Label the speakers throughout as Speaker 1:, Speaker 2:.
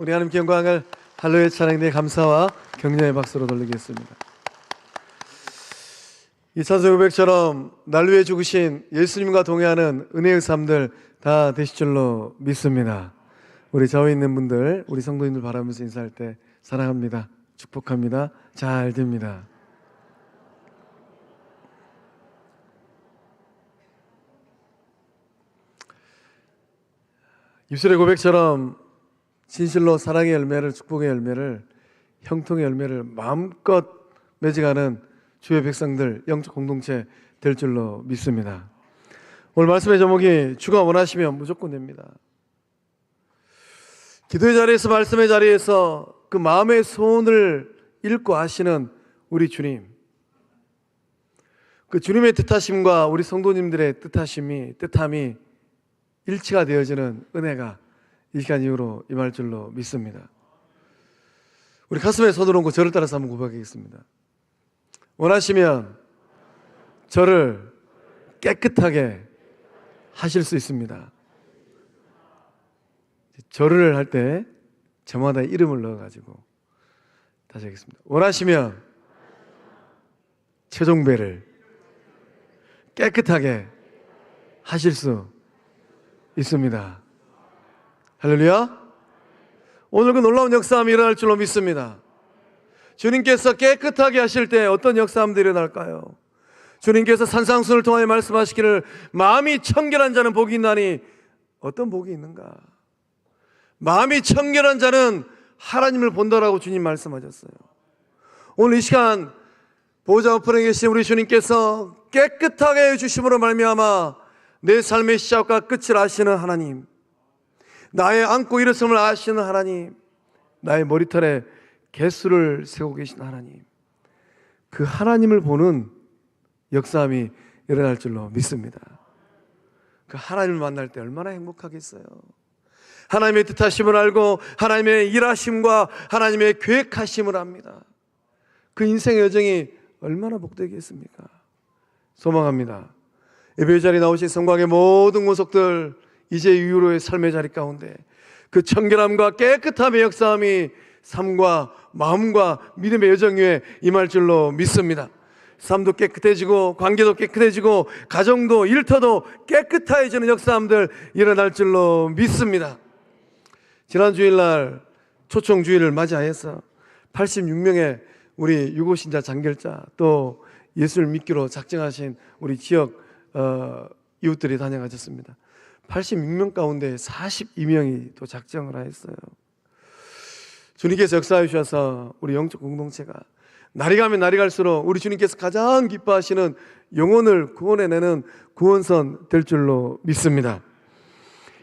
Speaker 1: 우리 하나님께 영광을 할렐루야 찬양의 감사와 격려의 박수로 돌리겠습니다. 이 찬송 고백처럼 날 위해 죽으신 예수님과 동행하는 은혜의 삶들 다 되실 줄로 믿습니다. 우리 좌우에 있는 분들, 우리 성도님들 바라면서 인사할 때 사랑합니다, 축복합니다, 잘 됩니다. 입술의 고백처럼 진실로 사랑의 열매를, 축복의 열매를, 형통의 열매를 마음껏 맺어가는 주의 백성들, 영적 공동체 될 줄로 믿습니다. 오늘 말씀의 제목이 주가 원하시면 무조건 됩니다. 기도의 자리에서, 말씀의 자리에서 그 마음의 소원을 읽고 하시는 우리 주님, 그 주님의 뜻하심과 우리 성도님들의 뜻함이 일치가 되어지는 은혜가 이 시간 이후로 임할 줄로 믿습니다. 우리 가슴에 손을 얹고 저를 따라서 한번 고백하겠습니다. 원하시면 저를 깨끗하게 하실 수 있습니다. 저를 할 때 저마다 이름을 넣어가지고 다시 하겠습니다. 원하시면 최종배를 깨끗하게 하실 수 있습니다. 할렐루야. 오늘 그 놀라운 역사함이 일어날 줄로 믿습니다. 주님께서 깨끗하게 하실 때 어떤 역사함들이 일어날까요? 주님께서 산상순을 통하여 말씀하시기를 마음이 청결한 자는 복이 있나니, 어떤 복이 있는가? 마음이 청결한 자는 하나님을 본다라고 주님 말씀하셨어요. 오늘 이 시간 보호자 우편에 계신 우리 주님께서 깨끗하게 해주심으로 말미암아 내 삶의 시작과 끝을 아시는 하나님, 나의 안고 일어섬을 아시는 하나님, 나의 머리털에 개수를 세우고 계신 하나님, 그 하나님을 보는 역사함이 일어날 줄로 믿습니다. 그 하나님을 만날 때 얼마나 행복하겠어요. 하나님의 뜻하심을 알고 하나님의 일하심과 하나님의 계획하심을 압니다. 그 인생의 여정이 얼마나 복되겠습니까? 소망합니다. 예배 자리에 나오신 성광의 모든 모속들, 이제 이후로의 삶의 자리 가운데 그 청결함과 깨끗함의 역사함이 삶과 마음과 믿음의 여정 위에 임할 줄로 믿습니다. 삶도 깨끗해지고, 관계도 깨끗해지고, 가정도 일터도 깨끗해지는 역사함들 일어날 줄로 믿습니다. 지난 주일날 초청 주일을 맞이하여서 86명의 우리 유고신자 장결자, 또 예수를 믿기로 작정하신 우리 지역 이웃들이 다녀가셨습니다. 86명 가운데 42명이 또 작정을 하였어요. 주님께서 역사해 주셔서 우리 영적 공동체가 날이 가면 날이 갈수록 우리 주님께서 가장 기뻐하시는 영혼을 구원해내는 구원선 될 줄로 믿습니다.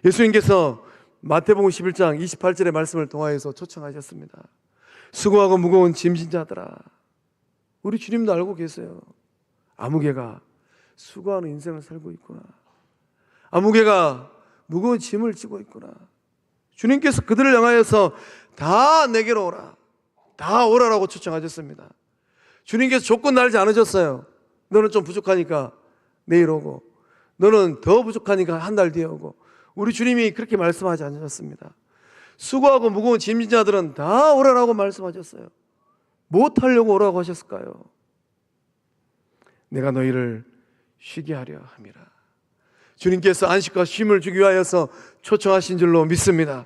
Speaker 1: 예수님께서 마태복음 11장 28절의 말씀을 통하여서 초청하셨습니다. 수고하고 무거운 짐진 자들아. 우리 주님도 알고 계세요. 아무개가 수고하는 인생을 살고 있구나. 아무개가 무거운 짐을 지고 있구나. 주님께서 그들을 향하여서 다 내게로 오라, 다 오라라고 초청하셨습니다. 주님께서 조건 달지 않으셨어요. 너는 좀 부족하니까 내일 오고, 너는 더 부족하니까 한 달 뒤에 오고. 우리 주님이 그렇게 말씀하지 않으셨습니다. 수고하고 무거운 짐진 자들은 다 오라라고 말씀하셨어요. 못하려고 오라고 하셨을까요? 내가 너희를 쉬게 하려 함이라. 주님께서 안식과 쉼을 주기 위하여서 초청하신 줄로 믿습니다.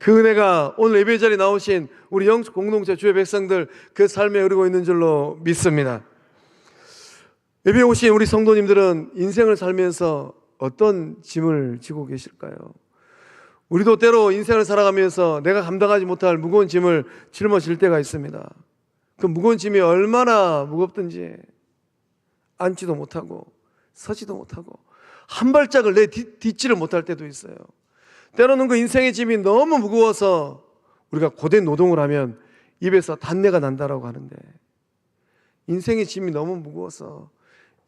Speaker 1: 그 은혜가 오늘 예배 자리에 나오신 우리 영적 공동체 주의 백성들 그 삶에 흐르고 있는 줄로 믿습니다. 예배에 오신 우리 성도님들은 인생을 살면서 어떤 짐을 지고 계실까요? 우리도 때로 인생을 살아가면서 내가 감당하지 못할 무거운 짐을 짊어질 때가 있습니다. 그 무거운 짐이 얼마나 무겁든지 앉지도 못하고 서지도 못하고 한 발짝을 딛지를 못할 때도 있어요. 때로는 그 인생의 짐이 너무 무거워서 우리가 고된 노동을 하면 입에서 단내가 난다라고 하는데, 인생의 짐이 너무 무거워서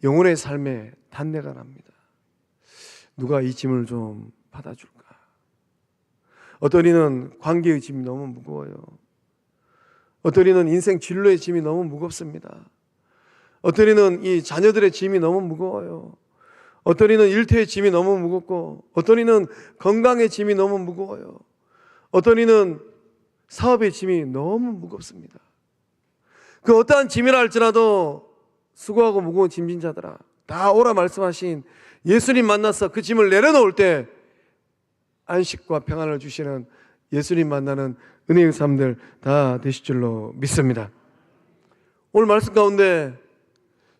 Speaker 1: 영혼의 삶에 단내가 납니다. 누가 이 짐을 좀 받아줄까? 어떤 이는 관계의 짐이 너무 무거워요. 어떤 이는 인생 진로의 짐이 너무 무겁습니다. 어떤 이는 이 자녀들의 짐이 너무 무거워요. 어떤 이는 일터의 짐이 너무 무겁고, 어떤 이는 건강의 짐이 너무 무거워요. 어떤 이는 사업의 짐이 너무 무겁습니다. 그 어떠한 짐이라 할지라도 수고하고 무거운 짐진 자들아 다 오라 말씀하신 예수님 만나서 그 짐을 내려놓을 때 안식과 평안을 주시는 예수님 만나는 은혜의 삶들 다 되실 줄로 믿습니다. 오늘 말씀 가운데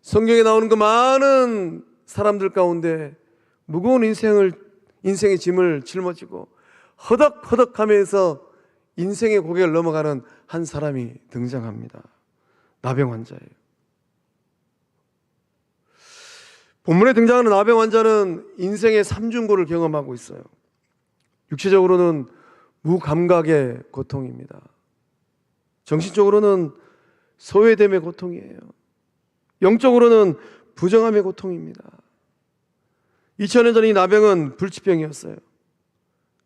Speaker 1: 성경에 나오는 그 많은 사람들 가운데 무거운 인생의 짐을 짊어지고 허덕허덕하면서 인생의 고개를 넘어가는 한 사람이 등장합니다. 나병 환자예요. 본문에 등장하는 나병 환자는 인생의 삼중고를 경험하고 있어요. 육체적으로는 무감각의 고통입니다. 정신적으로는 소외됨의 고통이에요. 영적으로는 부정함의 고통입니다. 2000년 전 이 나병은 불치병이었어요.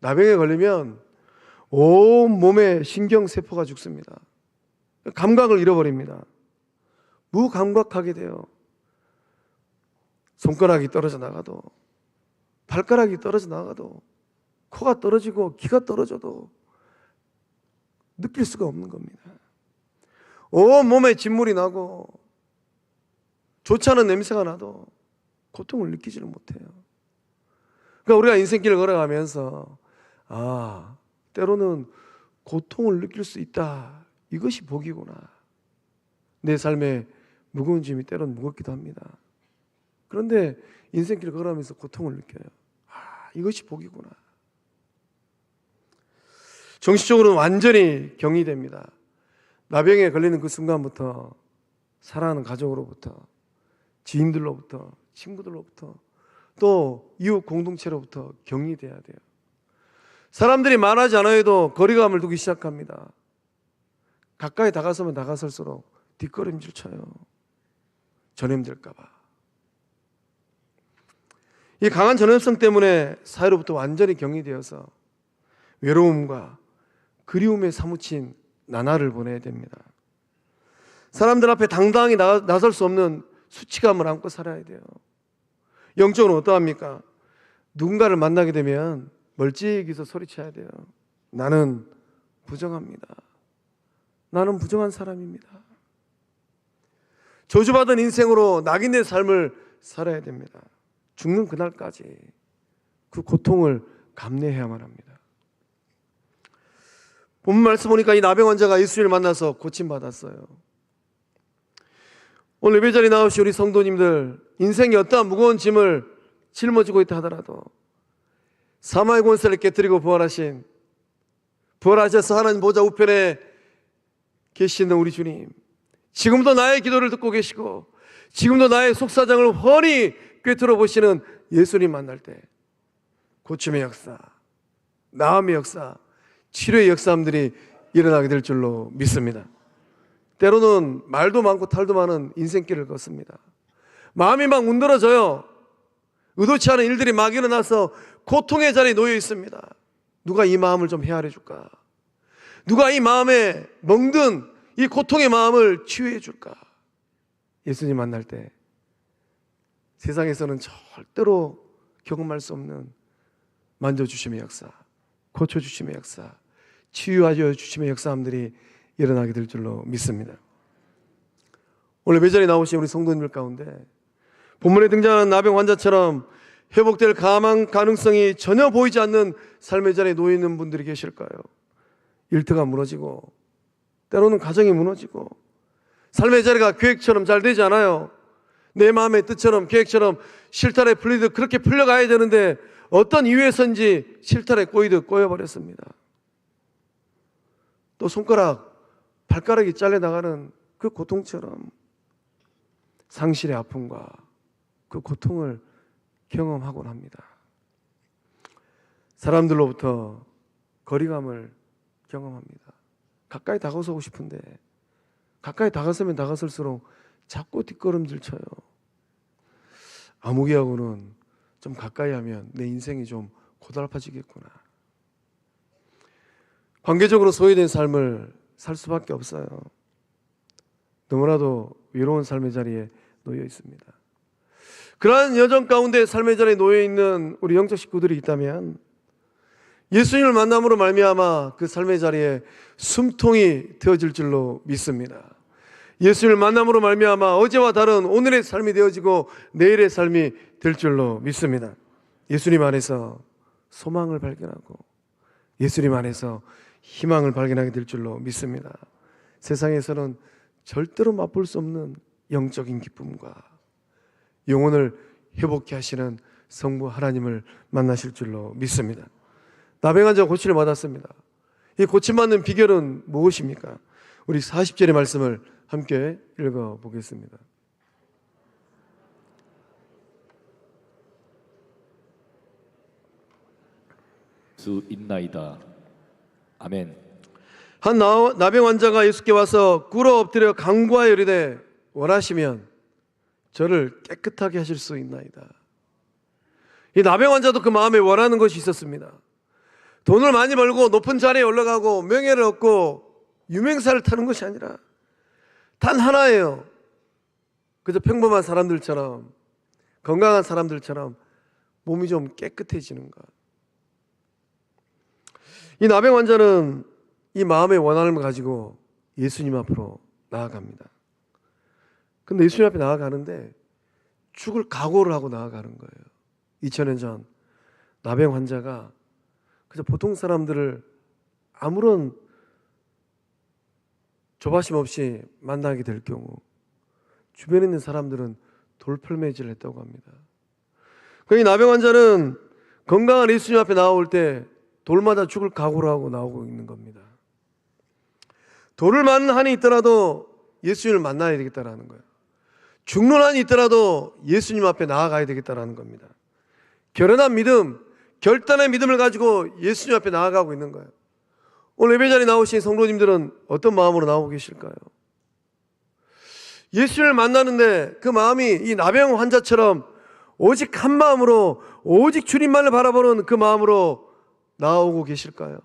Speaker 1: 나병에 걸리면 온 몸의 신경세포가 죽습니다. 감각을 잃어버립니다. 무감각하게 돼요. 손가락이 떨어져 나가도, 발가락이 떨어져 나가도, 코가 떨어지고 귀가 떨어져도 느낄 수가 없는 겁니다. 온 몸에 진물이 나고 좋지 않은 냄새가 나도 고통을 느끼지를 못해요. 그러니까 우리가 인생길을 걸어가면서 때로는 고통을 느낄 수 있다. 이것이 복이구나. 내 삶에 무거운 짐이 때로는 무겁기도 합니다. 그런데 인생길을 걸어가면서 고통을 느껴요. 이것이 복이구나. 정신적으로는 완전히 경이됩니다. 나병에 걸리는 그 순간부터 사랑하는 가족으로부터, 지인들로부터, 친구들로부터, 또 이웃 공동체로부터 격리돼야 돼요. 사람들이 말하지 않아도 거리감을 두기 시작합니다. 가까이 다가서면 다가설수록 뒷걸음질 쳐요. 전염될까 봐. 이 강한 전염성 때문에 사회로부터 완전히 격리되어서 외로움과 그리움에 사무친 나날을 보내야 됩니다. 사람들 앞에 당당히 나설 수 없는 수치감을 안고 살아야 돼요. 영적으로 어떠합니까? 누군가를 만나게 되면 멀찍이서 소리쳐야 돼요. 나는 부정합니다. 나는 부정한 사람입니다. 저주받은 인생으로 낙인된 삶을 살아야 됩니다. 죽는 그날까지 그 고통을 감내해야만 합니다. 본문 말씀 보니까 이 나병 환자가 예수님을 만나서 고침받았어요. 오늘 예배 자리에 나오신 우리 성도님들, 인생이 어떠한 무거운 짐을 짊어지고 있다 하더라도 사마의 권세를 깨뜨리고 부활하셔서 하나님 보좌 우편에 계시는 우리 주님, 지금도 나의 기도를 듣고 계시고 지금도 나의 속사정을 훤히 꿰뚫어 보시는 예수님 만날 때 고침의 역사, 나음의 역사, 치료의 역사들이 일어나게 될 줄로 믿습니다. 때로는 말도 많고 탈도 많은 인생길을 걷습니다. 마음이 막 문드러져요. 의도치 않은 일들이 막 일어나서 고통의 자리에 놓여 있습니다. 누가 이 마음을 좀 헤아려 줄까? 누가 이 마음에 멍든 이 고통의 마음을 치유해 줄까? 예수님 만날 때 세상에서는 절대로 경험할 수 없는 만져주심의 역사, 고쳐주심의 역사, 치유하여 주심의 역사함들이 일어나게 될 줄로 믿습니다. 오늘 배전에 나오신 우리 성도님들 가운데 본문에 등장하는 나병 환자처럼 회복될 가능성이 전혀 보이지 않는 삶의 자리에 놓여 있는 분들이 계실까요? 일터가 무너지고 때로는 가정이 무너지고 삶의 자리가 계획처럼 잘 되지 않아요. 내 마음의 뜻처럼 계획처럼 실타래 풀리듯 그렇게 풀려가야 되는데 어떤 이유에서인지 실타래 꼬이듯 꼬여버렸습니다. 또 손가락, 발가락이 잘려나가는 그 고통처럼 상실의 아픔과 그 고통을 경험하곤 합니다. 사람들로부터 거리감을 경험합니다. 가까이 다가서고 싶은데 가까이 다가서면 다가설수록 자꾸 뒷걸음질 쳐요. 아무개하고는 좀 가까이 하면 내 인생이 좀 고달파지겠구나. 관계적으로 소외된 삶을 살 수밖에 없어요. 너무나도 외로운 삶의 자리에 놓여 있습니다. 그러한 여정 가운데 삶의 자리에 놓여 있는 우리 영적 식구들이 있다면 예수님을 만남으로 말미암아 그 삶의 자리에 숨통이 되어질 줄로 믿습니다. 예수님을 만남으로 말미암아 어제와 다른 오늘의 삶이 되어지고 내일의 삶이 될 줄로 믿습니다. 예수님 안에서 소망을 발견하고 예수님 안에서 희망을 발견하게 될 줄로 믿습니다. 세상에서는 절대로 맛볼 수 없는 영적인 기쁨과 영혼을 회복케 하시는 성부 하나님을 만나실 줄로 믿습니다. 나병 환자가 고침을 받았습니다. 이 고침받는 비결은 무엇입니까? 우리 40절의 말씀을 함께 읽어보겠습니다.
Speaker 2: 수 있나이다. 아멘.
Speaker 1: 한 나병 환자가 예수께 와서 꿇어 엎드려 간구하여 이르되 원하시면 저를 깨끗하게 하실 수 있나이다. 이 나병 환자도 그 마음에 원하는 것이 있었습니다. 돈을 많이 벌고 높은 자리에 올라가고 명예를 얻고 유명사를 타는 것이 아니라 단 하나예요. 그저 평범한 사람들처럼, 건강한 사람들처럼 몸이 좀 깨끗해지는 것. 이 나병 환자는 이 마음의 원한을 가지고 예수님 앞으로 나아갑니다. 근데 예수님 앞에 나아가는데 죽을 각오를 하고 나아가는 거예요. 2000년 전 나병 환자가 그저 보통 사람들을 아무런 조바심 없이 만나게 될 경우 주변에 있는 사람들은 돌팔매질을 했다고 합니다. 이 나병 환자는 건강한 예수님 앞에 나올 때 돌마다 죽을 각오를 하고 나오고 있는 겁니다. 돌을 맞는 한이 있더라도 예수님을 만나야 되겠다라는 거예요. 죽는 한이 있더라도 예수님 앞에 나아가야 되겠다라는 겁니다. 결연한 믿음, 결단의 믿음을 가지고 예수님 앞에 나아가고 있는 거예요. 오늘 예배 자리에 나오신 성도님들은 어떤 마음으로 나오고 계실까요? 예수님을 만나는데 그 마음이 이 나병 환자처럼 오직 한 마음으로 오직 주님만을 바라보는 그 마음으로 나오고 계실까요?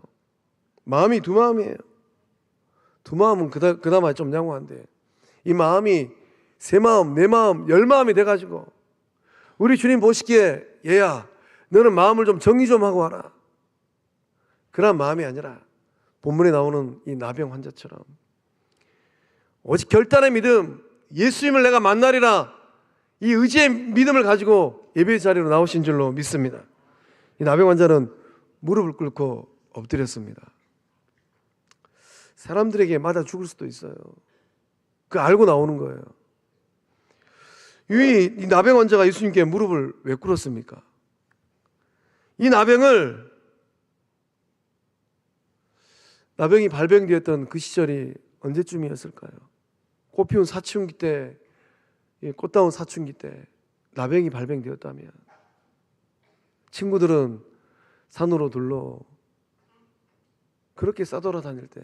Speaker 1: 마음이 두 마음이에요. 두 마음은 그나마 좀 양호한데 이 마음이 세 마음, 네 마음, 열 마음이 돼가지고 우리 주님 보시기에 얘야 너는 마음을 좀 정리 좀 하고 와라. 그런 마음이 아니라 본문에 나오는 이 나병 환자처럼 오직 결단의 믿음, 예수님을 내가 만나리라 이 의지의 믿음을 가지고 예배 자리로 나오신 줄로 믿습니다. 이 나병 환자는 무릎을 꿇고 엎드렸습니다. 사람들에게 맞아 죽을 수도 있어요. 그 알고 나오는 거예요. 이 나병 환자가 예수님께 무릎을 왜 꿇었습니까? 이 나병이 발병되었던 그 시절이 언제쯤이었을까요? 꽃피운 사춘기 때, 꽃다운 사춘기 때 나병이 발병되었다면 친구들은 산으로 둘러 그렇게 싸돌아다닐 때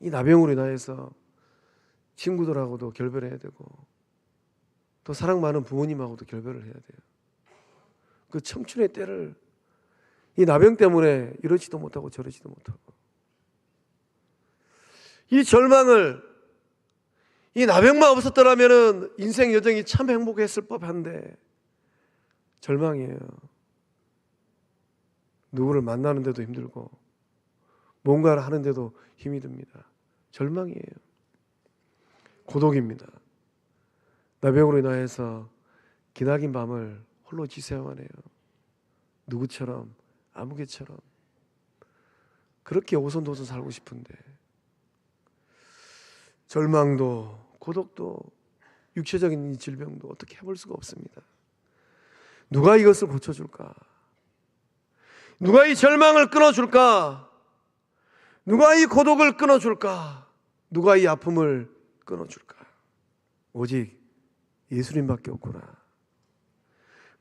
Speaker 1: 이 나병으로 인하여서 친구들하고도 결별해야 되고 또 사랑 많은 부모님하고도 결별을 해야 돼요. 그 청춘의 때를 이 나병 때문에 이러지도 못하고 저러지도 못하고 이 절망을 이 나병만 없었더라면 인생 여정이 참 행복했을 법한데 절망이에요. 누구를 만나는데도 힘들고 뭔가를 하는데도 힘이 듭니다. 절망이에요. 고독입니다. 나병으로 인하여서 기나긴 밤을 홀로 지새야만 해요. 누구처럼 아무개처럼 그렇게 오손도손 살고 싶은데 절망도 고독도 육체적인 이 질병도 어떻게 해볼 수가 없습니다. 누가 이것을 고쳐줄까? 누가 이 절망을 끊어줄까? 누가 이 고독을 끊어줄까? 누가 이 아픔을 끊어줄까? 오직 예수님밖에 없구나.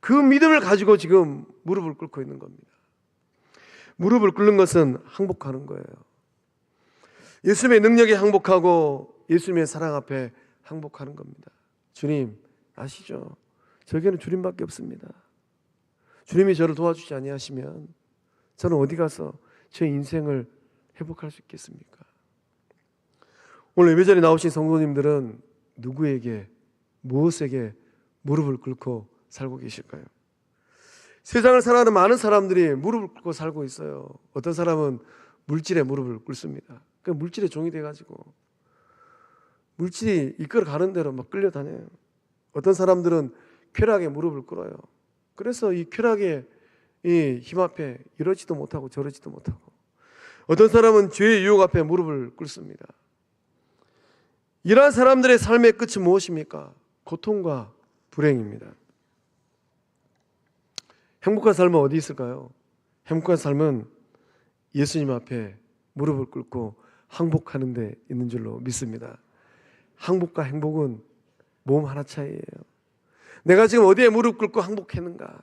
Speaker 1: 그 믿음을 가지고 지금 무릎을 꿇고 있는 겁니다. 무릎을 꿇는 것은 항복하는 거예요. 예수님의 능력에 항복하고 예수님의 사랑 앞에 항복하는 겁니다. 주님 아시죠? 저에게는 주님밖에 없습니다. 주님이 저를 도와주지 아니하시면 저는 어디 가서 제 인생을 회복할 수 있겠습니까? 오늘 예배 자리에 나오신 성도님들은 누구에게 무엇에게 무릎을 꿇고 살고 계실까요? 세상을 살아가는 많은 사람들이 무릎을 꿇고 살고 있어요. 어떤 사람은 물질에 무릎을 꿇습니다. 그 물질의 종이 돼가지고 물질이 이끌어가는 대로 막 끌려다녀요. 어떤 사람들은 쾌락에 무릎을 꿇어요. 그래서 이 쾌락의 이 힘 앞에 이러지도 못하고 저러지도 못하고, 어떤 사람은 죄의 유혹 앞에 무릎을 꿇습니다. 이러한 사람들의 삶의 끝이 무엇입니까? 고통과 불행입니다. 행복한 삶은 어디 있을까요? 행복한 삶은 예수님 앞에 무릎을 꿇고 항복하는 데 있는 줄로 믿습니다. 항복과 행복은 몸 하나 차이예요. 내가 지금 어디에 무릎 꿇고 항복했는가?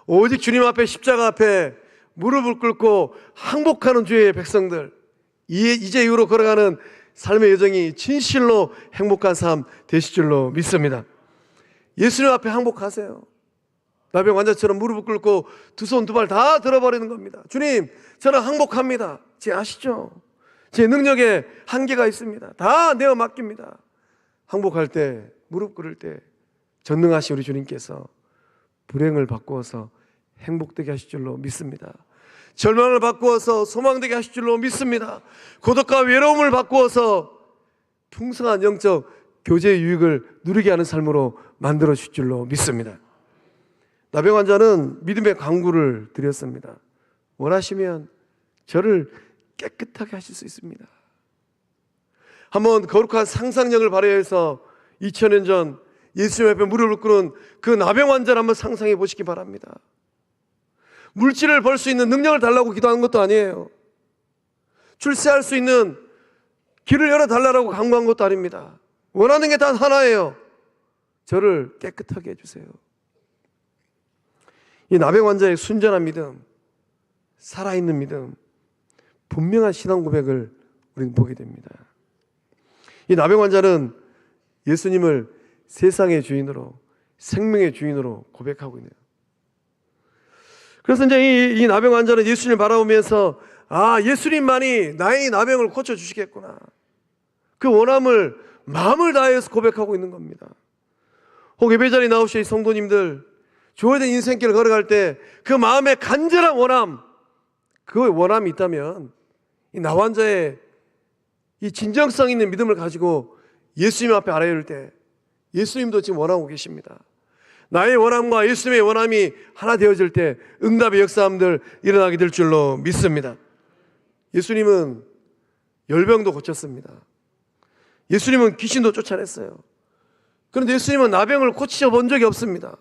Speaker 1: 오직 주님 앞에, 십자가 앞에 무릎을 꿇고 항복하는 주의 백성들, 이제 이후로 걸어가는 삶의 여정이 진실로 행복한 삶 되실 줄로 믿습니다. 예수님 앞에 항복하세요. 나병 환자처럼 무릎을 꿇고 두 손 두 발 다 들어버리는 겁니다. 주님, 저는 항복합니다. 제 아시죠? 제 능력에 한계가 있습니다. 다 내어 맡깁니다. 항복할 때, 무릎 꿇을 때 전능하신 우리 주님께서 불행을 바꾸어서 행복되게 하실 줄로 믿습니다. 절망을 바꾸어서 소망되게 하실 줄로 믿습니다. 고독과 외로움을 바꾸어서 풍성한 영적 교제의 유익을 누리게 하는 삶으로 만들어 주실 줄로 믿습니다. 나병 환자는 믿음의 강구를 드렸습니다. 원하시면 저를 깨끗하게 하실 수 있습니다. 한번 거룩한 상상력을 발휘해서 2000년 전 예수님 앞에 무릎을 꿇은 그 나병 환자를 한번 상상해 보시기 바랍니다. 물질을 벌 수 있는 능력을 달라고 기도하는 것도 아니에요. 출세할 수 있는 길을 열어달라고 간구한 것도 아닙니다. 원하는 게 단 하나예요. 저를 깨끗하게 해주세요. 이 나병 환자의 순전한 믿음, 살아있는 믿음, 분명한 신앙 고백을 우리는 보게 됩니다. 이 나병 환자는 예수님을 세상의 주인으로, 생명의 주인으로 고백하고 있네요. 그래서 이제 이 나병 환자는 예수님을 바라보면서, 아, 예수님만이 나의 나병을 고쳐주시겠구나, 그 원함을 마음을 다해서 고백하고 있는 겁니다. 혹 예배 자리에 나오신 성도님들, 주어진 인생길을 걸어갈 때 그 마음의 간절한 원함, 그 원함이 있다면 이 나 환자의 이 진정성 있는 믿음을 가지고 예수님 앞에 아뢰을 때 예수님도 지금 원하고 계십니다. 나의 원함과 예수님의 원함이 하나 되어질 때 응답의 역사함들 일어나게 될 줄로 믿습니다. 예수님은 열병도 고쳤습니다. 예수님은 귀신도 쫓아냈어요. 그런데 예수님은 나병을 고치셔 본 적이 없습니다.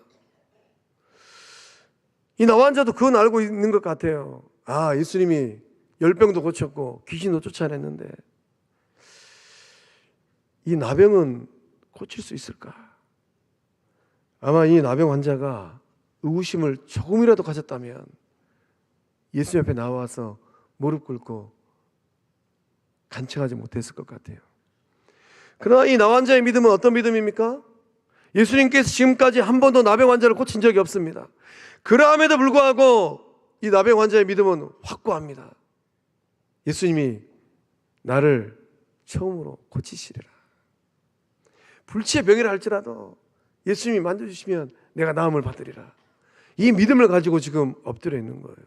Speaker 1: 이 나 환자도 그건 알고 있는 것 같아요. 아, 예수님이 열병도 고쳤고 귀신도 쫓아냈는데 이 나병은 고칠 수 있을까? 아마 이 나병 환자가 의구심을 조금이라도 가졌다면 예수 옆에 나와서 무릎 꿇고 간청하지 못했을 것 같아요. 그러나 이 나 환자의 믿음은 어떤 믿음입니까? 예수님께서 지금까지 한 번도 나병 환자를 고친 적이 없습니다. 그럼에도 불구하고 이 나병 환자의 믿음은 확고합니다. 예수님이 나를 처음으로 고치시리라. 불치의 병이라 할지라도 예수님이 만져주시면 내가 나음을 받으리라. 이 믿음을 가지고 지금 엎드려 있는 거예요.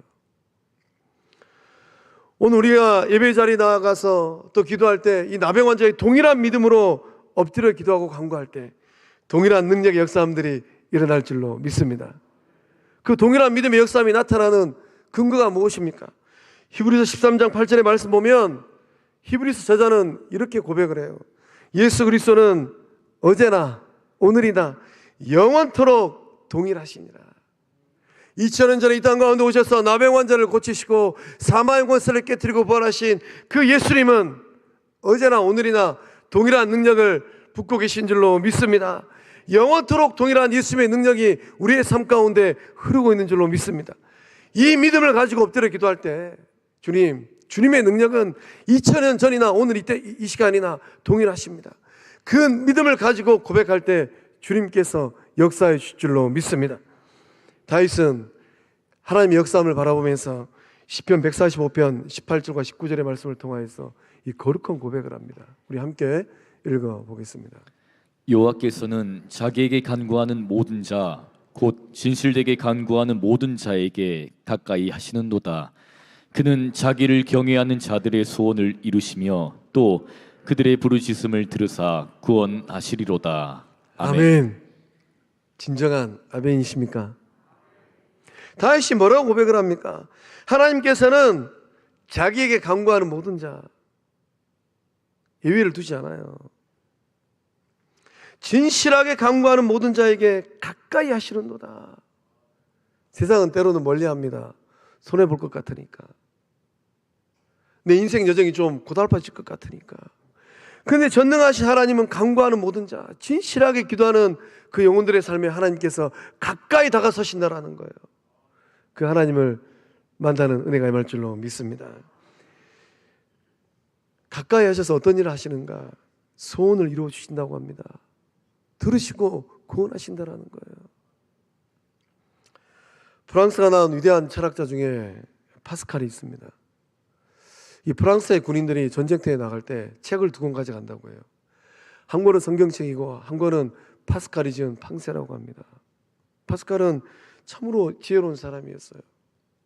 Speaker 1: 오늘 우리가 예배 자리에 나가서 또 기도할 때 이 나병 환자의 동일한 믿음으로 엎드려 기도하고 간구할 때 동일한 능력의 역사함들이 일어날 줄로 믿습니다. 그 동일한 믿음의 역사함이 나타나는 근거가 무엇입니까? 히브리서 13장 8절의 말씀 보면 히브리서 저자는 이렇게 고백을 해요. 예수 그리스도는 어제나 오늘이나 영원토록 동일하시니라. 2000년 전에 이 땅 가운데 오셔서 나병 환자를 고치시고 사망의 권세를 깨뜨리고 부활하신 그 예수님은 어제나 오늘이나 동일한 능력을 붓고 계신 줄로 믿습니다. 영원토록 동일한 예수님의 능력이 우리의 삶 가운데 흐르고 있는 줄로 믿습니다. 이 믿음을 가지고 엎드려 기도할 때 주님의 능력은 2000년 전이나 오늘 이때 이 시간이나 동일하십니다. 그 믿음을 가지고 고백할 때 주님께서 역사해 주실 줄로 믿습니다. 다윗은 하나님의 역사함을 바라보면서 시편 145편 18절과 19절의 말씀을 통하여서 이 거룩한 고백을 합니다. 우리 함께 읽어보겠습니다.
Speaker 2: 여호와께서는 자기에게 간구하는 모든 자 곧 진실되게 간구하는 모든 자에게 가까이 하시는도다. 그는 자기를 경외하는 자들의 소원을 이루시며 또 그들의 부르짖음을 들으사 구원하시리로다. 아멘.
Speaker 1: 아멘. 진정한 아멘이십니까? 다윗이 뭐라고 고백을 합니까? 하나님께서는 자기에게 간구하는 모든 자 예외를 두지 않아요. 진실하게 간구하는 모든 자에게 가까이 하시는도다. 세상은 때로는 멀리합니다. 손해볼 것 같으니까. 내 인생 여정이 좀 고달파질 것 같으니까. 그런데 전능하신 하나님은 간구하는 모든 자, 진실하게 기도하는 그 영혼들의 삶에 하나님께서 가까이 다가서신다라는 거예요. 그 하나님을 만나는 은혜가 임할 줄로 믿습니다. 가까이 하셔서 어떤 일을 하시는가? 소원을 이루어 주신다고 합니다. 들으시고 구원하신다라는 거예요. 프랑스가 낳은 위대한 철학자 중에 파스칼이 있습니다. 이 프랑스의 군인들이 전쟁터에 나갈 때 책을 두 권 가져간다고 해요. 한 권은 성경책이고 한 권은 파스칼이 지은 팡세라고 합니다. 파스칼은 참으로 지혜로운 사람이었어요.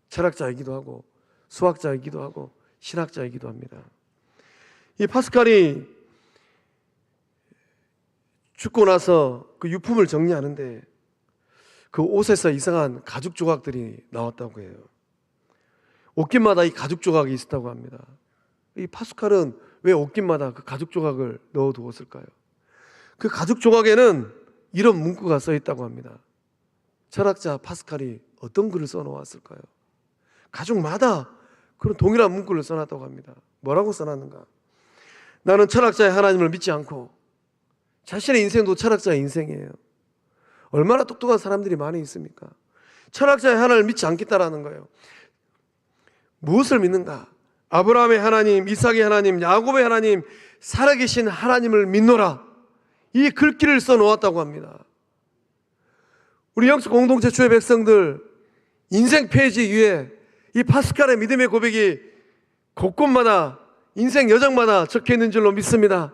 Speaker 1: 철학자이기도 하고 수학자이기도 하고 신학자이기도 합니다. 이 파스칼이 죽고 나서 그 유품을 정리하는데 그 옷에서 이상한 가죽 조각들이 나왔다고 해요. 옷깃마다 이 가죽 조각이 있었다고 합니다. 이 파스칼은 왜 옷깃마다 그 가죽 조각을 넣어두었을까요? 그 가죽 조각에는 이런 문구가 써 있다고 합니다. 철학자 파스칼이 어떤 글을 써놓았을까요? 가죽마다 그런 동일한 문구를 써놨다고 합니다. 뭐라고 써놨는가? 나는 철학자의 하나님을 믿지 않고 자신의 인생도 철학자의 인생이에요. 얼마나 똑똑한 사람들이 많이 있습니까? 철학자의 하나님을 믿지 않겠다라는 거예요. 무엇을 믿는가? 아브라함의 하나님, 이삭의 하나님, 야곱의 하나님, 살아계신 하나님을 믿노라. 이 글귀를 써놓았다고 합니다. 우리 영적 공동체 주의 백성들 인생 페이지 위에 이 파스칼의 믿음의 고백이 곳곳마다 인생 여정마다 적혀있는 줄로 믿습니다.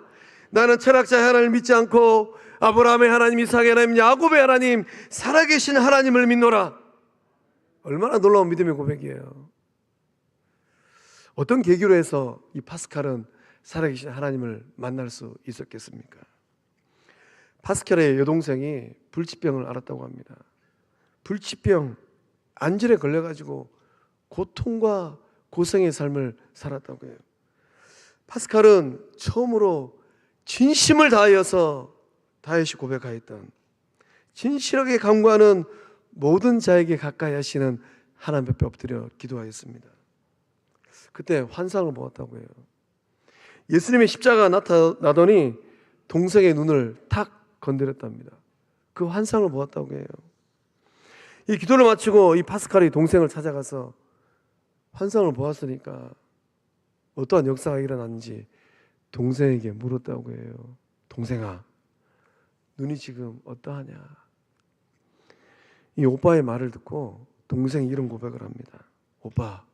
Speaker 1: 나는 철학자의 하나님을 믿지 않고 아브라함의 하나님, 이삭의 하나님, 야곱의 하나님, 살아계신 하나님을 믿노라. 얼마나 놀라운 믿음의 고백이에요. 어떤 계기로 해서 이 파스칼은 살아계신 하나님을 만날 수 있었겠습니까? 파스칼의 여동생이 불치병을 앓았다고 합니다. 불치병, 안질에 걸려가지고 고통과 고생의 삶을 살았다고 해요. 파스칼은 처음으로 진심을 다하여서 다윗이 고백하였던 진실하게 간구하는 모든 자에게 가까이 하시는 하나님 앞에 엎드려 기도하였습니다. 그때 환상을 보았다고 해요. 예수님의 십자가가 나타나더니 동생의 눈을 탁 건드렸답니다. 그 환상을 보았다고 해요. 이 기도를 마치고 이 파스칼이 동생을 찾아가서 환상을 보았으니까 어떠한 역사가 일어났는지 동생에게 물었다고 해요. 동생아, 눈이 지금 어떠하냐? 이 오빠의 말을 듣고 동생이 이런 고백을 합니다. 오빠,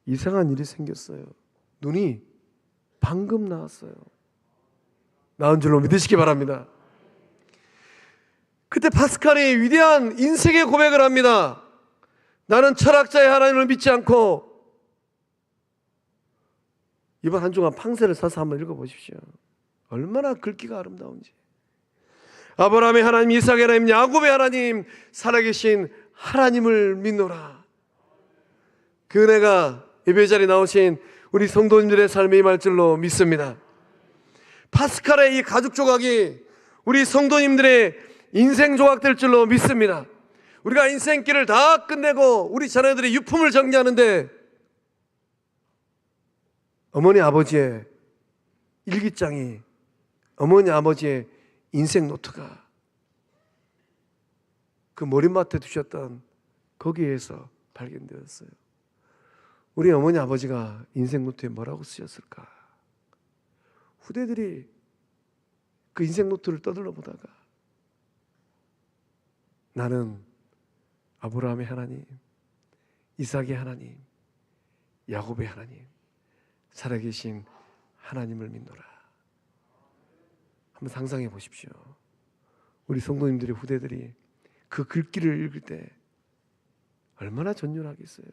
Speaker 1: 이상한 일이 생겼어요. 눈이 방금 나왔어요. 나은 줄로 믿으시기 바랍니다. 그때 파스칼이 위대한 인생의 고백을 합니다. 나는 철학자의 하나님을 믿지 않고, 이번 한 주간 팡세를 사서 한번 읽어보십시오. 얼마나 글귀가 아름다운지. 아브라함의 하나님, 이삭의 하나님, 야곱의 하나님, 살아계신 하나님을 믿노라. 그 은혜가 예배 자리에 나오신 우리 성도님들의 삶에 임할 줄로 믿습니다. 파스칼의 이 가죽 조각이 우리 성도님들의 인생 조각 될 줄로 믿습니다. 우리가 인생길을 다 끝내고 우리 자녀들의 유품을 정리하는데 어머니 아버지의 일기장이, 어머니 아버지의 인생 노트가 그 머리맡에 두셨던 거기에서 발견되었어요. 우리 어머니 아버지가 인생 노트에 뭐라고 쓰셨을까? 후대들이 그 인생 노트를 떠들러 보다가 나는 아브라함의 하나님, 이삭의 하나님, 야곱의 하나님, 살아계신 하나님을 믿노라. 한번 상상해 보십시오. 우리 성도님들의 후대들이 그 글귀를 읽을 때 얼마나 전율하겠어요.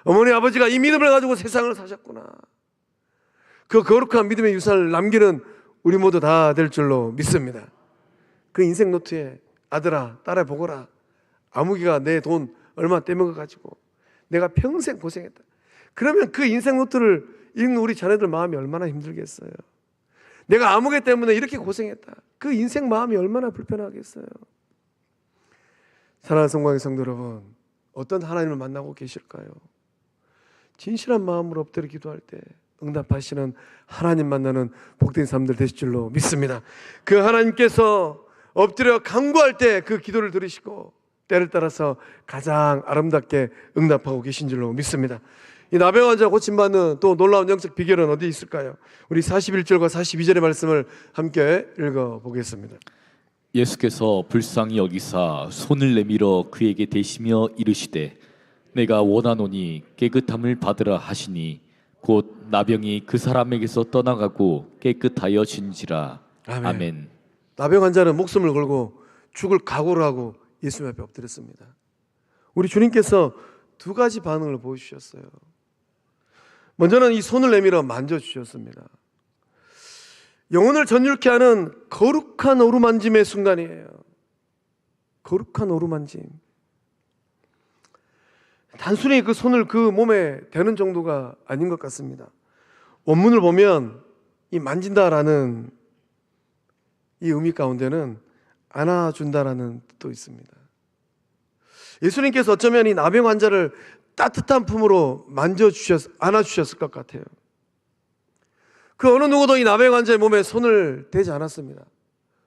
Speaker 1: 어머니 아버지가 이 믿음을 가지고 세상을 사셨구나. 그 거룩한 믿음의 유산을 남기는 우리 모두 다 될 줄로 믿습니다. 그 인생 노트에 아들아 딸아 보거라. 아무개가 내 돈 얼마 떼먹어 가지고 내가 평생 고생했다. 그러면 그 인생 노트를 읽는 우리 자녀들 마음이 얼마나 힘들겠어요. 내가 아무개 때문에 이렇게 고생했다. 그 인생 마음이 얼마나 불편하겠어요. 사랑하는 성광의 성도 여러분, 어떤 하나님을 만나고 계실까요? 진실한 마음으로 엎드려 기도할 때 응답하시는 하나님 만나는 복된 삶들 되실 줄로 믿습니다. 그 하나님께서 엎드려 간구할 때 그 기도를 들으시고 때를 따라서 가장 아름답게 응답하고 계신 줄로 믿습니다. 이 나병 환자 고침받는 또 놀라운 영적 비결은 어디 있을까요? 우리 41절과 42절의 말씀을 함께 읽어보겠습니다.
Speaker 2: 예수께서 불쌍히 여기사 손을 내밀어 그에게 대시며 이르시되 내가 원하노니 깨끗함을 받으라 하시니 곧 나병이 그 사람에게서 떠나가고 깨끗하여진지라.
Speaker 1: 아멘.
Speaker 2: 아멘.
Speaker 1: 나병 환자는 목숨을 걸고 죽을 각오를 하고 예수님 앞에 엎드렸습니다. 우리 주님께서 두 가지 반응을 보여주셨어요. 먼저는 이 손을 내밀어 만져주셨습니다. 영혼을 전율케 하는 거룩한 어루만짐의 순간이에요. 거룩한 어루만짐. 단순히 그 손을 그 몸에 대는 정도가 아닌 것 같습니다. 원문을 보면 이 만진다라는 이 의미 가운데는 안아준다라는 뜻도 있습니다. 예수님께서 어쩌면 이 나병 환자를 따뜻한 품으로 안아주셨을 것 같아요. 그 어느 누구도 이 나병 환자의 몸에 손을 대지 않았습니다.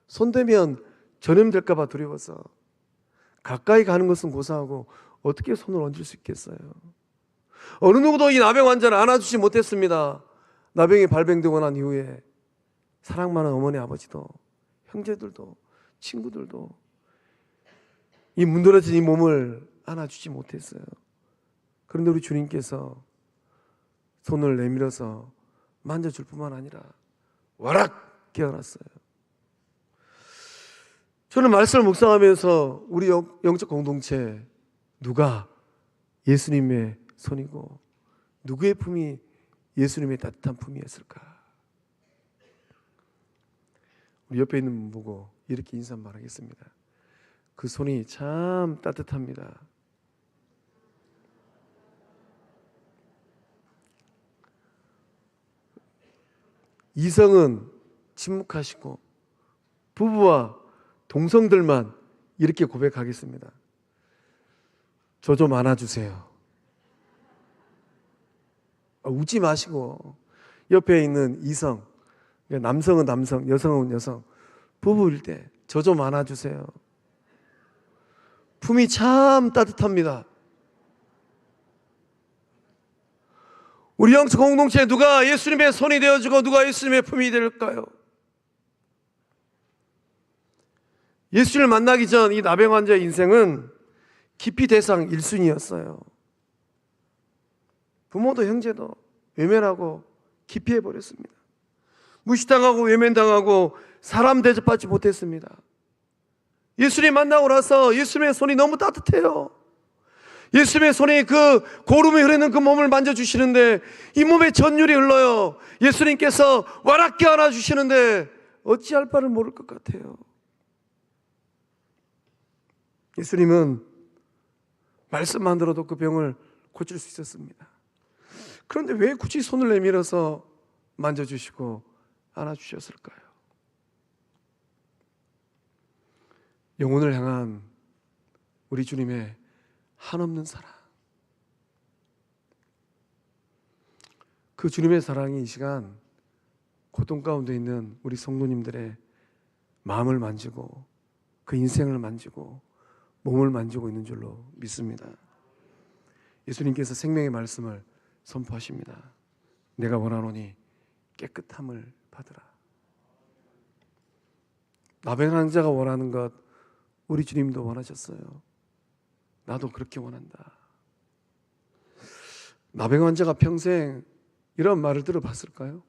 Speaker 1: 손대면 전염될까 봐 두려워서 가까이 가는 것은 고사하고 어떻게 손을 얹을 수 있겠어요. 어느 누구도 이 나병 환자를 안아주지 못했습니다. 나병이 발병되고 난 이후에 사랑 많은 어머니 아버지도 형제들도 친구들도 이 문드러진 이 몸을 안아주지 못했어요. 그런데 우리 주님께서 손을 내밀어서 만져줄 뿐만 아니라 와락 깨어났어요. 저는 말씀을 묵상하면서 우리 영적 공동체 누가 예수님의 손이고 누구의 품이 예수님의 따뜻한 품이었을까? 우리 옆에 있는 분 보고 이렇게 인사 말하겠습니다. 그 손이 참 따뜻합니다. 이성은 침묵하시고 부부와 동성들만 이렇게 고백하겠습니다. 저 좀 안아주세요. 웃지 마시고 옆에 있는 이성, 남성은 남성, 여성은 여성, 부부일 때 저 좀 안아주세요. 품이 참 따뜻합니다. 우리 영적 공동체에 누가 예수님의 손이 되어주고 누가 예수님의 품이 될까요? 예수를 만나기 전 이 나병 환자의 인생은 기피 대상 1순위였어요. 부모도 형제도 외면하고 기피해버렸습니다. 무시당하고 외면당하고 사람 대접받지 못했습니다. 예수님 만나고 나서 예수님의 손이 너무 따뜻해요. 예수님의 손이 그 고름이 흐르는 그 몸을 만져주시는데 이 몸에 전율이 흘러요. 예수님께서 와락게 안아주시는데 어찌할 바를 모를 것 같아요. 예수님은 말씀만 들어도 그 병을 고칠 수 있었습니다. 그런데 왜 굳이 손을 내밀어서 만져주시고 안아주셨을까요? 영혼을 향한 우리 주님의 한없는 사랑, 그 주님의 사랑이 이 시간 고통 가운데 있는 우리 성도님들의 마음을 만지고 그 인생을 만지고 몸을 만지고 있는 줄로 믿습니다. 예수님께서 생명의 말씀을 선포하십니다. 내가 원하노니 깨끗함을 받으라. 나병 환자가 원하는 것 우리 주님도 원하셨어요. 나도 그렇게 원한다. 나병 환자가 평생 이런 말을 들어봤을까요?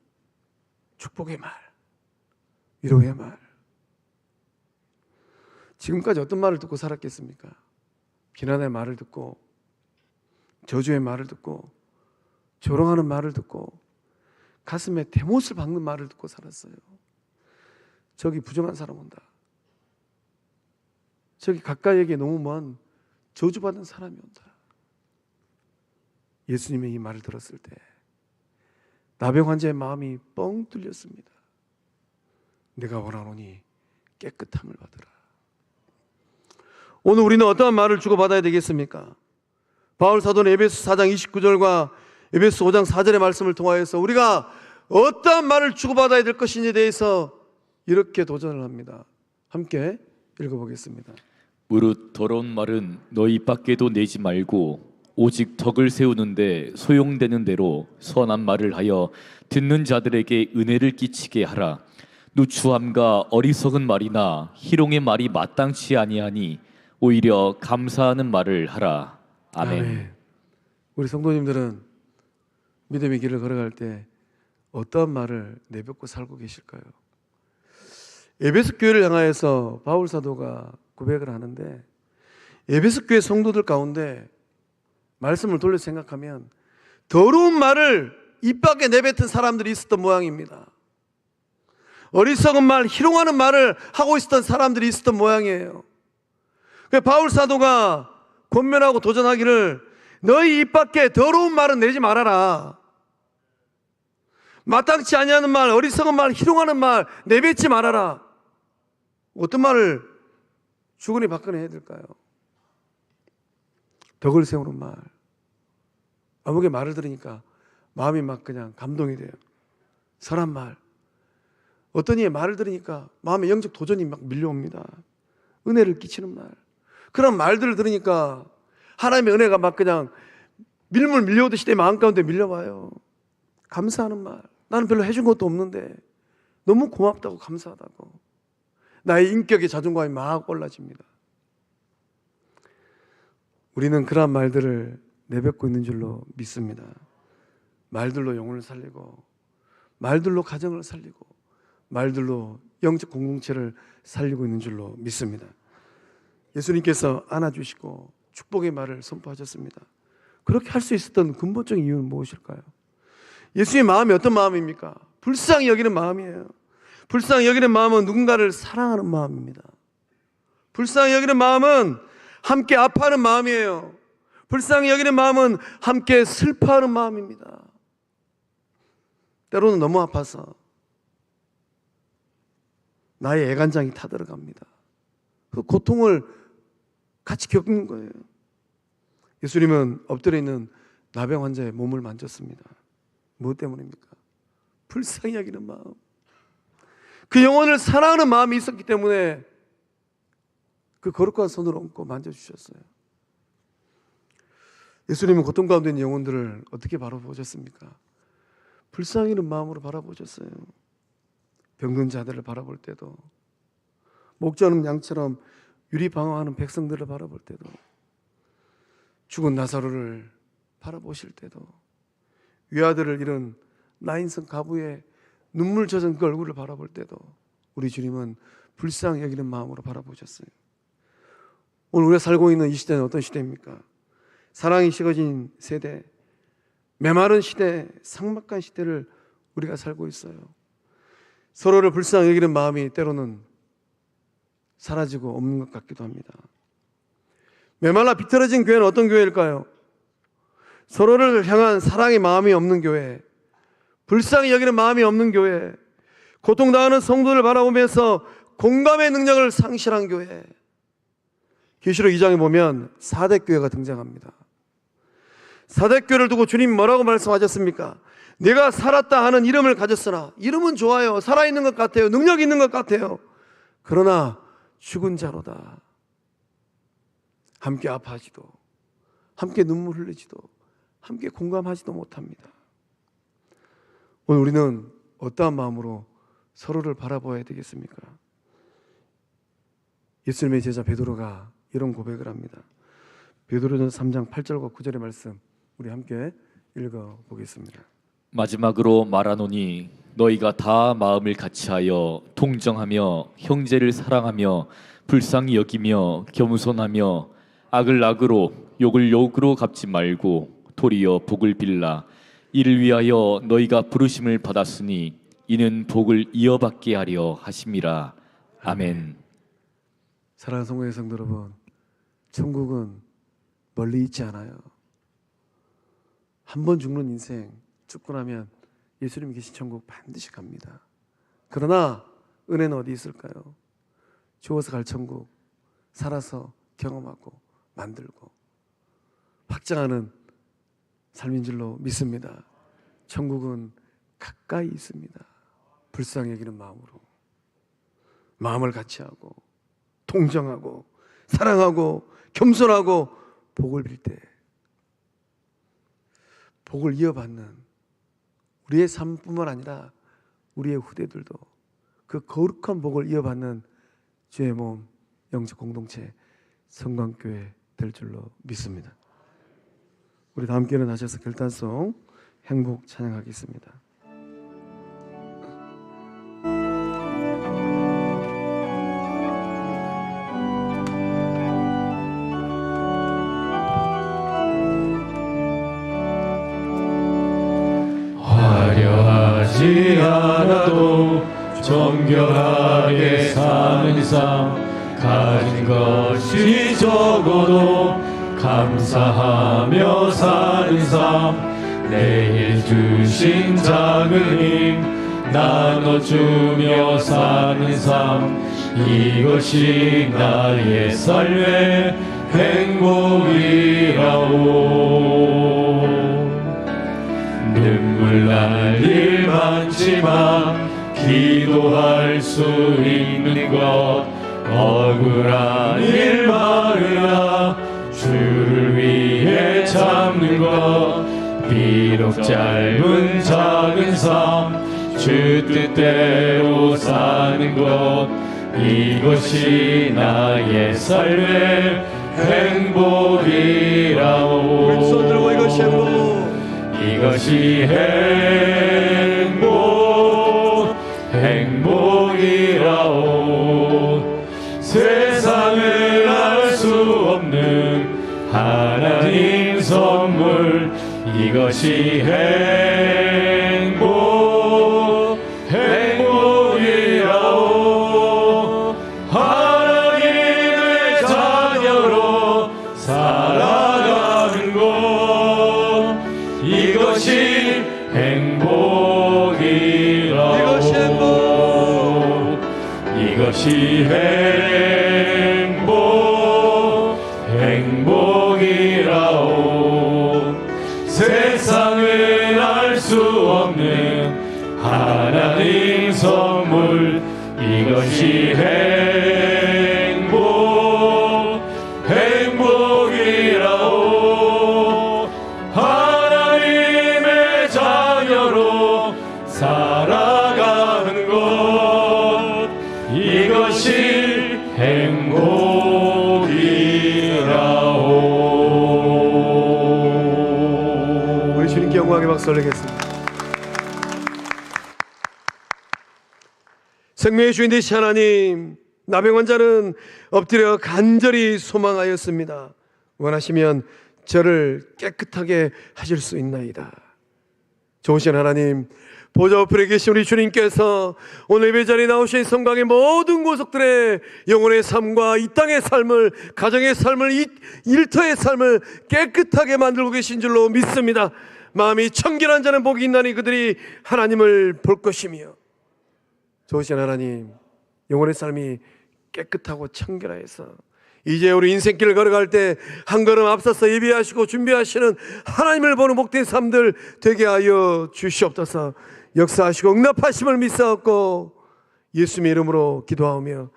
Speaker 1: 축복의 말, 위로의 말. 지금까지 어떤 말을 듣고 살았겠습니까? 비난의 말을 듣고, 저주의 말을 듣고, 조롱하는 말을 듣고, 가슴에 대못을 박는 말을 듣고 살았어요. 저기 부정한 사람 온다. 저기 가까이에게 너무 먼 저주받은 사람이 온다. 예수님의 이 말을 들었을 때 나병 환자의 마음이 뻥 뚫렸습니다. 내가 원하노니 깨끗함을 받으라. 오늘 우리는 어떠한 말을 주고받아야 되겠습니까? 바울 사도는 에베소 4장 29절과 에베소 5장 4절의 말씀을 통하여서 우리가 어떠한 말을 주고받아야 될 것인지에 대해서 이렇게 도전을 합니다. 함께 읽어보겠습니다.
Speaker 2: 무릇 더러운 말은 너희 밖에도 내지 말고 오직 덕을 세우는데 소용되는 대로 선한 말을 하여 듣는 자들에게 은혜를 끼치게 하라. 누추함과 어리석은 말이나 희롱의 말이 마땅치 아니하니 오히려 감사하는 말을 하라. 아멘.
Speaker 1: 우리 성도님들은 믿음의 길을 걸어갈 때 어떠한 말을 내뱉고 살고 계실까요? 에베소 교회를 향하여서 바울 사도가 고백을 하는데, 에베소 교회 성도들 가운데 말씀을 돌려 생각하면 더러운 말을 입 밖에 내뱉은 사람들이 있었던 모양입니다. 어리석은 말, 희롱하는 말을 하고 있었던 사람들이 있었던 모양이에요. 그래서 바울 사도가 권면하고 도전하기를, 너희 입 밖에 더러운 말은 내지 말아라. 마땅치 아니하는 말, 어리석은 말, 희롱하는 말 내뱉지 말아라. 어떤 말을 주거니 받거니 해야 될까요? 덕을 세우는 말. 아무개 말을 들으니까 마음이 막 그냥 감동이 돼요. 선한 말. 어떤 이의 말을 들으니까 마음에 영적 도전이 막 밀려옵니다. 은혜를 끼치는 말. 그런 말들을 들으니까 하나님의 은혜가 막 그냥 밀물 밀려오듯이 내 마음 가운데 밀려와요. 감사하는 말. 나는 별로 해준 것도 없는데 너무 고맙다고, 감사하다고. 나의 인격의 자존감이 막 올라집니다. 우리는 그러한 말들을 내뱉고 있는 줄로 믿습니다. 말들로 영혼을 살리고, 말들로 가정을 살리고, 말들로 영적 공동체를 살리고 있는 줄로 믿습니다. 예수님께서 안아주시고 축복의 말을 선포하셨습니다. 그렇게 할 수 있었던 근본적인 이유는 무엇일까요? 예수의 마음이 어떤 마음입니까? 불쌍히 여기는 마음이에요. 불쌍히 여기는 마음은 누군가를 사랑하는 마음입니다. 불쌍히 여기는 마음은 함께 아파하는 마음이에요. 불쌍히 여기는 마음은 함께 슬퍼하는 마음입니다. 때로는 너무 아파서 나의 애간장이 타들어갑니다. 그 고통을 같이 겪는 거예요. 예수님은 엎드려 있는 나병 환자의 몸을 만졌습니다. 무엇 때문입니까? 불쌍히 여기는 마음. 그 영혼을 사랑하는 마음이 있었기 때문에 그 거룩한 손을 얹고 만져주셨어요. 예수님은 고통 가운데 있는 영혼들을 어떻게 바라보셨습니까? 불쌍히 여기는 마음으로 바라보셨어요. 병든 자들을 바라볼 때도, 목자 없는 양처럼 유리방황하는 백성들을 바라볼 때도, 죽은 나사로를 바라보실 때도, 외아들을 잃은 나인성 가부의 눈물 젖은 그 얼굴을 바라볼 때도 우리 주님은 불쌍히 여기는 마음으로 바라보셨어요. 오늘 우리가 살고 있는 이 시대는 어떤 시대입니까? 사랑이 식어진 세대, 메마른 시대, 삭막한 시대를 우리가 살고 있어요. 서로를 불쌍히 여기는 마음이 때로는 사라지고 없는 것 같기도 합니다. 메말라 비틀어진 교회는 어떤 교회일까요? 서로를 향한 사랑의 마음이 없는 교회, 불쌍히 여기는 마음이 없는 교회, 고통당하는 성도를 바라보면서 공감의 능력을 상실한 교회. 계시록 2장에 보면 사대교회가 등장합니다. 사대교회를 두고 주님 뭐라고 말씀하셨습니까? 내가 살았다 하는 이름을 가졌으나, 이름은 좋아요. 살아있는 것 같아요. 능력 있는 것 같아요. 그러나 죽은 자로다. 함께 아파하지도, 함께 눈물 흘리지도, 함께 공감하지도 못합니다. 오늘 우리는 어떠한 마음으로 서로를 바라봐야 되겠습니까? 예수님의 제자 베드로가 이런 고백을 합니다. 베드로전서 3장 8절과 9절의 말씀 우리 함께 읽어보겠습니다.
Speaker 2: 마지막으로 말하노니 너희가 다 마음을 같이하여 동정하며 형제를 사랑하며 불쌍히 여기며 겸손하며 악을 악으로 욕을 욕으로 갚지 말고 도리어 복을 빌라. 이를 위하여 너희가 부르심을 받았으니 이는 복을 이어받게 하려 하심이라. 아멘.
Speaker 1: 사랑하는 성도의 성도 여러분, 천국은 멀리 있지 않아요. 한 번 죽는 인생 죽고 나면 예수님이 계신 천국 반드시 갑니다. 그러나 은혜는 어디 있을까요? 죽어서 갈 천국, 살아서 경험하고 만들고 확장하는 삶인 줄로 믿습니다. 천국은 가까이 있습니다. 불쌍히 여기는 마음으로, 마음을 같이 하고 동정하고 사랑하고 겸손하고 복을 빌 때 복을 이어받는 우리의 삶뿐만 아니라 우리의 후대들도 그 거룩한 복을 이어받는 주의 몸 영적 공동체 성광교회 될 줄로 믿습니다. 우리 다 함께 일어나셔서 결단송 행복 찬양하겠습니다.
Speaker 2: 화려하지 않아도 정결하게 사는 삶, 가진 것이 적어도 감사하며 사는 삶, 내게 주신 작은 힘 나눠주며 사는 삶, 이것이 나의 삶의 행복이라오. 눈물 날 일 많지만 기도할 수 있는 것, 억울한 일 많으나 주를 위해 참는 것, 비록 짧은 작은 삶 주 뜻대로 사는 것, 이것이 나의 삶의 행복이라오.
Speaker 1: 우리 손 들고 이것이 행복,
Speaker 2: 이것이 행복, 행복이라오. 세상을 알 수 없는 하나님 선물, 이것이 행복, 행복이라오. 하나님의 자녀로 살아가는 것, 이것이 행복이라오.
Speaker 1: 이것이 행복,
Speaker 2: 이것이 행복, 행복이라오. 세상은 알 수 없는 하나님 선물, 이것이 행복, 행복이라오. 하나님의 자녀로 살아가는 것, 이것이 행복이라오.
Speaker 1: 우리 주님께 영광의 박수 올리겠습니다. 생명의 주인 되신 하나님, 나병 환자는 엎드려 간절히 소망하였습니다. 원하시면 저를 깨끗하게 하실 수 있나이다. 좋으신 하나님, 보좌 우편에 계신 우리 주님께서 오늘 예배 자리에 나오신 성강의 모든 구석들의 영혼의 삶과 이 땅의 삶을, 가정의 삶을, 일터의 삶을 깨끗하게 만들고 계신 줄로 믿습니다. 마음이 청결한 자는 복이 있나니 그들이 하나님을 볼 것이며, 좋으신 하나님, 영혼의 삶이 깨끗하고 청결하여서 이제 우리 인생길을 걸어갈 때 한 걸음 앞서서 예비하시고 준비하시는 하나님을 보는 복된 삶들 되게 하여 주시옵소서. 역사하시고 응답하심을 믿사옵고 예수님의 이름으로 기도하오며,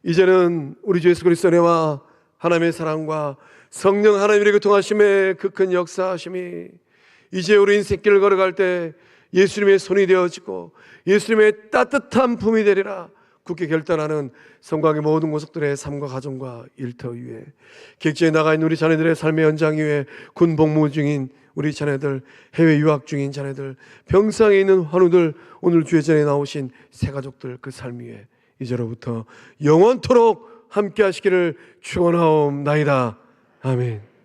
Speaker 1: 이제는 우리 주 예수 그리스도의 은혜와 하나님의 사랑과 성령 하나님의 교통하심의 그 큰 역사하심이 이제 우리 인생길을 걸어갈 때 예수님의 손이 되어지고 예수님의 따뜻한 품이 되리라 굳게 결단하는 성곽의 모든 구석들의 삶과 가정과 일터 위에, 객지에 나가 있는 우리 자녀들의 삶의 연장 위에 군 복무 중인 우리 자녀들, 해외 유학 중인 자녀들, 병상에 있는 환우들, 오늘 주의 전에 나오신 새 가족들 그 삶 위에 이제로부터 영원토록 함께 하시기를 축원하옵나이다. 아멘.